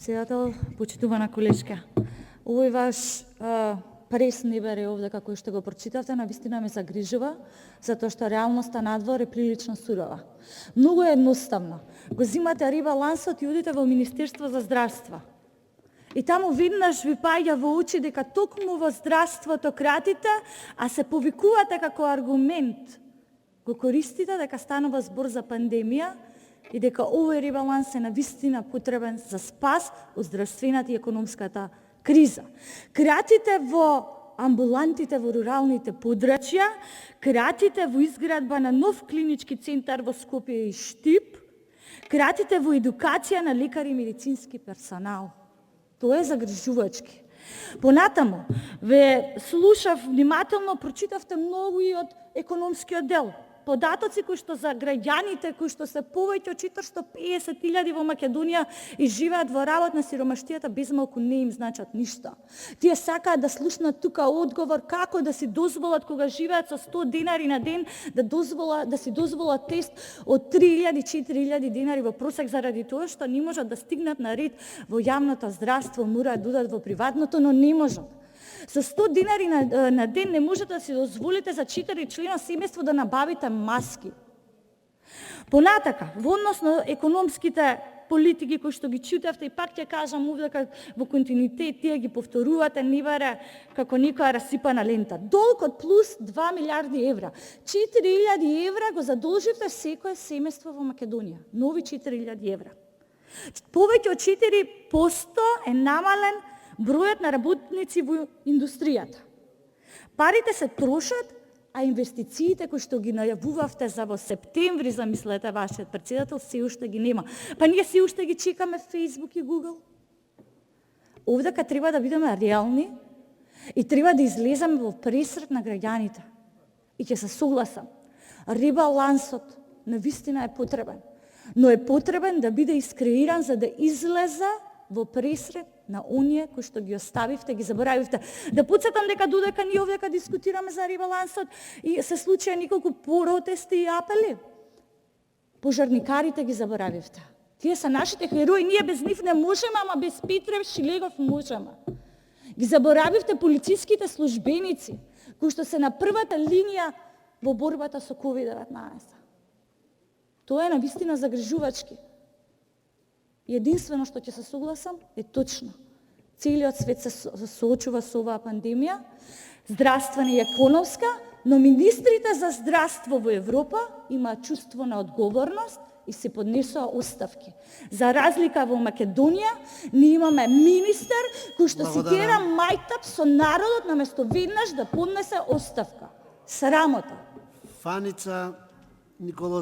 Председател, почитувана колешка. Овој ваш прес не бере овде како што го прочитавте, навистина ме загрижува, затоа што реалноста надвор е прилично сурова. Многу е едноставно. Го зимате ребалансот и одите во Министерство за здравство. И таму веднаш ви паѓа во очи дека токму во здравството кратите, а се повикувате како аргумент. Го користите дека станува збор за пандемија и дека овој ребаланс е навистина потребен за спас од здравствената и економската криза. Кратите во амбулантите во руралните подрачја, кратите во изградба на нов клинички центар во Скопје и Штип, кратите во едукација на лекари и медицински персонал. Тоа е загрижувачки. Понатаму, ве слушав внимателно, прочитавте многу и од економскиот дел. Податоци кои што за граѓаните, кои што се повеќе од 450.000 во Македонија и живеат во работна сиромаштијата, без малку не им значат ништо. Тие сакаат да слушнат тука одговор како да си дозволат кога живеат со 100 денари на ден, да си дозволат тест од 3.000-4.000 денари во просек заради тоа што не можат да стигнат на ред во јавното здравство, мораат да одат во приватното, но не можат. Со 100 денари на ден не можете да си дозволите за 4 члена семејство да набавите маски. Понатака, во однос на економските политики кои што ги чутавте, и пак ќе кажам овде во континуитет, тие ги повторувате, не баре како некоја расипана лента. Долг од плюс 2 милиарди евра. 4.000 евра го задолживте секое семејство во Македонија. Нови 4.000 евра. Повеќе од 4% е намален бројот на работници во индустријата. Парите се трошат, а инвестициите кои што ги најавувавте за во септември, замислете вашиот председател, се уште ги нема. Па ние се уште ги чекаме Facebook и Google. Овдека треба да бидеме реални и треба да излеземе во пресрет на граѓаните. И ќе се согласам, ребалансот навистина е потребен, но е потребен да биде искреиран за да излезе во пресрет на оние кои што ги оставивте, ги заборавивте. Да подсетам дека додека ние овдека дискутираме за ребалансот и се случија неколку протести и апели, пожарникарите ги заборавивте. Тие се нашите херои, ние без нив не можеме, ама без Петрев Шилегов можеме. Ги заборавивте полициските службеници, кои што се на првата линија во борбата со COVID-19. Тоа е навистина загрижувачки. Единствено што ќе се согласам е точно. Целиот свет се соочува со оваа пандемија, здравствена и економска, но министрите за здравство во Европа имаат чувство на одговорност и се поднесоа оставки. За разлика во Македонија, ние имаме министер кој што си тера мајтап со народот наместо веднаш да поднесе оставка. Срамота. Фаница Николос.